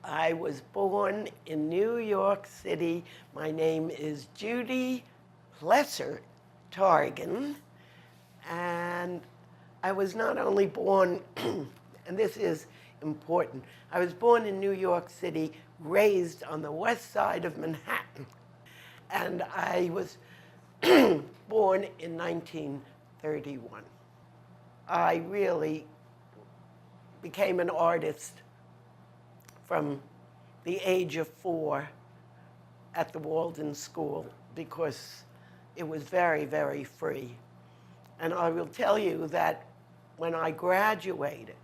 I was born in New York City. My name is Judy Plesser Targan, and I was not only born, and this is important, I was born in New York City, raised on the west side of Manhattan, and I was born in 1931. I really became an artist from the age of 4 at the Walden School because it was very, very free. And I will tell you that when I graduated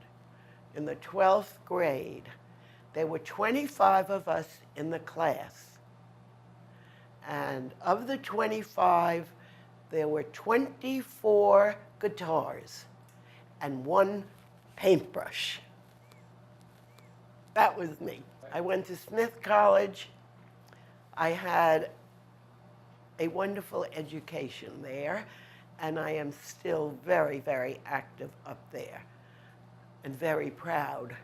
in the 12th grade, there were 25 of us in the class. And of the 25, there were 24 guitars and 1 paintbrush. That was me. I went to Smith College. I had a wonderful education there, and I am still very, very active up there and very proud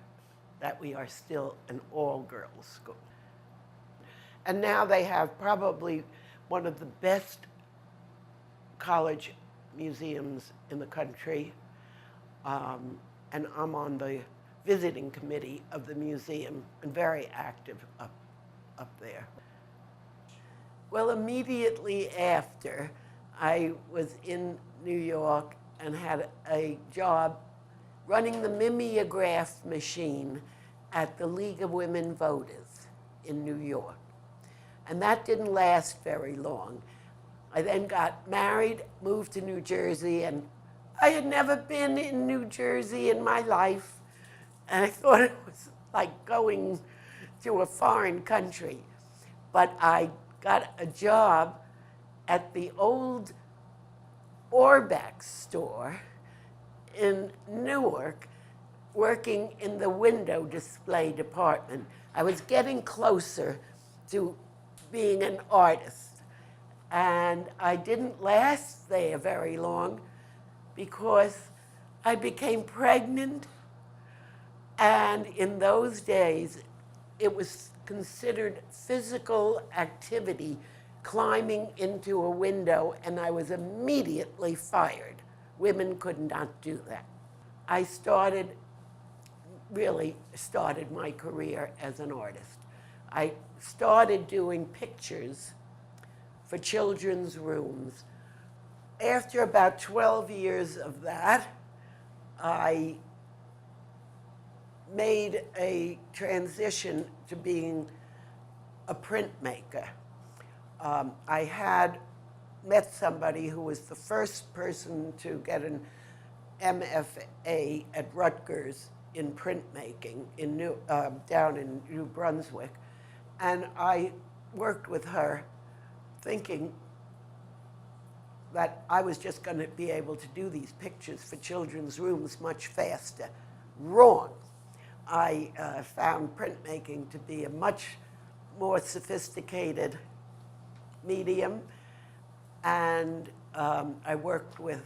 that we are still an all-girls school. And now they have probably one of the best college museums in the country, and I'm on the visiting committee of the museum and very active up there. Well, immediately after, I was in New York and had a job running the mimeograph machine at the League of Women Voters in New York. And that didn't last very long. I then got married, moved to New Jersey, and I had never been in New Jersey in my life. And I thought it was like going to a foreign country. But I got a job at the old Orbeck store in Newark, working in the window display department. I was getting closer to being an artist. And I didn't last there very long because I became pregnant. And in those days, it was considered physical activity climbing into a window, and I was immediately fired. Women could not do that. I really started my career as an artist. I started doing pictures for children's rooms. After about 12 years of that, I made a transition to being a printmaker. I had met somebody who was the first person to get an MFA at Rutgers in printmaking down in New Brunswick. And I worked with her thinking that I was just going to be able to do these pictures for children's rooms much faster. Wrong. I found printmaking to be a much more sophisticated medium, and I worked with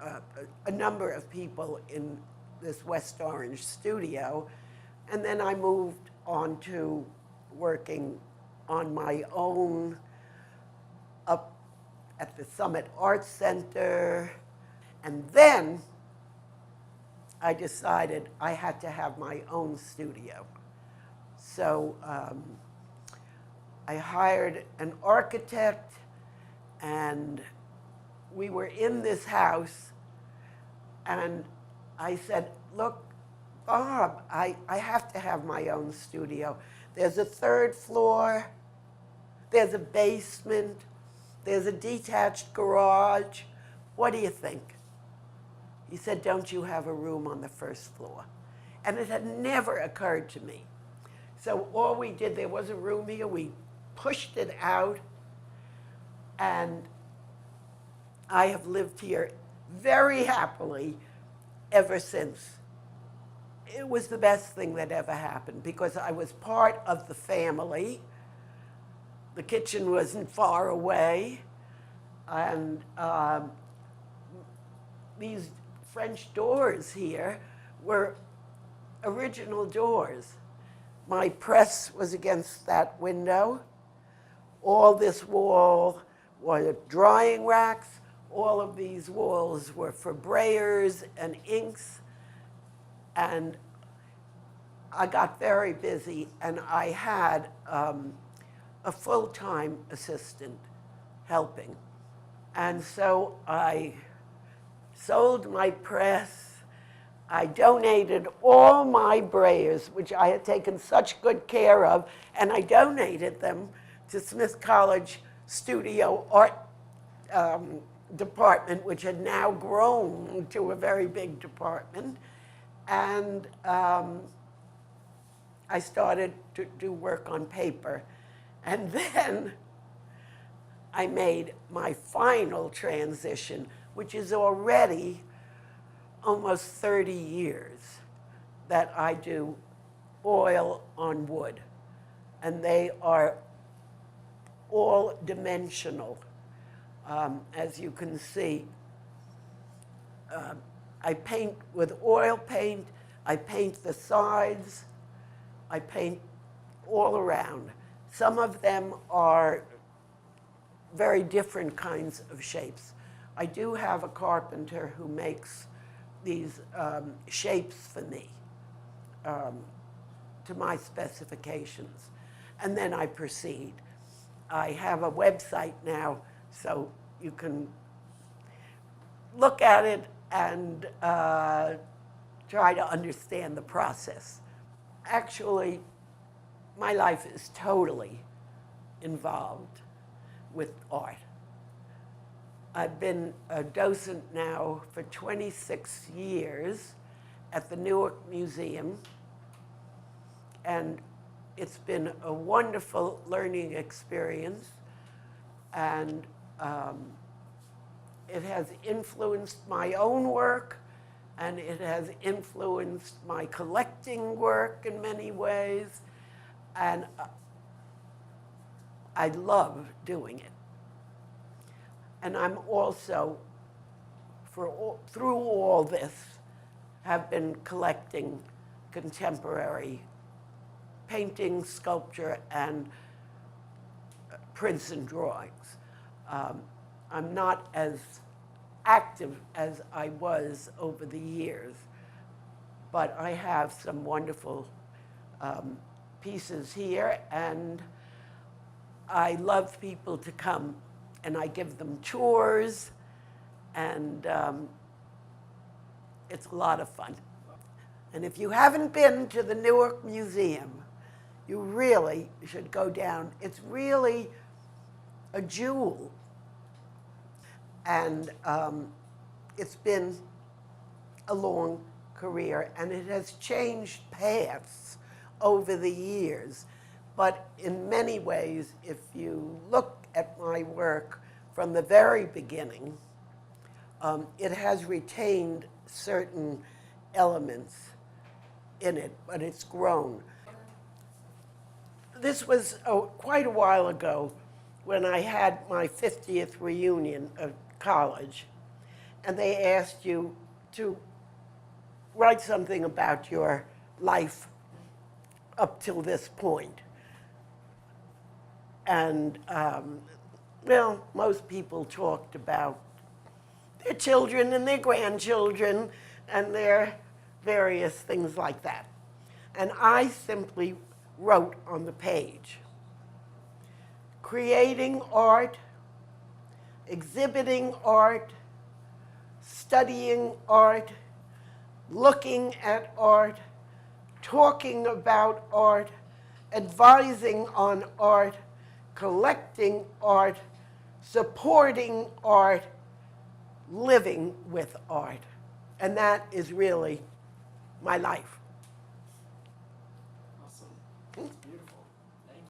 a number of people in this West Orange studio, and then I moved on to working on my own up at the Summit Arts Center, and then I decided I had to have my own studio. So I hired an architect, and we were in this house, and I said, look, Bob, I have to have my own studio. There's a 3rd floor, there's a basement, there's a detached garage. What do you think? He said, don't you have a room on the 1st floor? And it had never occurred to me. So all we did, there was a room here, we pushed it out, and I have lived here very happily ever since. It was the best thing that ever happened because I was part of the family. The kitchen wasn't far away, and these French doors here were original doors. my press was against that window. All this wall were drying racks. All of these walls were for brayers and inks. And I got very busy, and I had a full-time assistant helping. And so I sold my press. I donated all my brayers, which I had taken such good care of, and I donated them to Smith College Studio Art Department, which had now grown to a very big department. And I started to do work on paper. And then I made my final transition, which is already almost 30 years that I do oil on wood. And they are all dimensional. As you can see, I paint with oil paint, I paint the sides, I paint all around. Some of them are very different kinds of shapes. I do have a carpenter who makes these shapes for me to my specifications. And then I proceed. I have a website now, so you can look at it and try to understand the process. Actually, my life is totally involved with art. I've been a docent now for 26 years at the Newark Museum, and it's been a wonderful learning experience, and it has influenced my own work, and it has influenced my collecting work in many ways, and I love doing it. And I'm also, through all this, have been collecting contemporary painting, sculpture, and prints and drawings. I'm not as active as I was over the years, but I have some wonderful pieces here, and I love people to come, and I give them tours, and it's a lot of fun. And if you haven't been to the Newark Museum, you really should go down. It's really a jewel. And it's been a long career, and it has changed paths over the years. But in many ways, if you look at my work from the very beginning, it has retained certain elements in it, but it's grown. This was quite a while ago when I had my 50th reunion of college, and they asked you to write something about your life up till this point. And, well, most people talked about their children and their grandchildren and their various things like that. And I simply wrote on the page, creating art, exhibiting art, studying art, looking at art, talking about art, advising on art, collecting art, supporting art, living with art. And that is really my life. Awesome.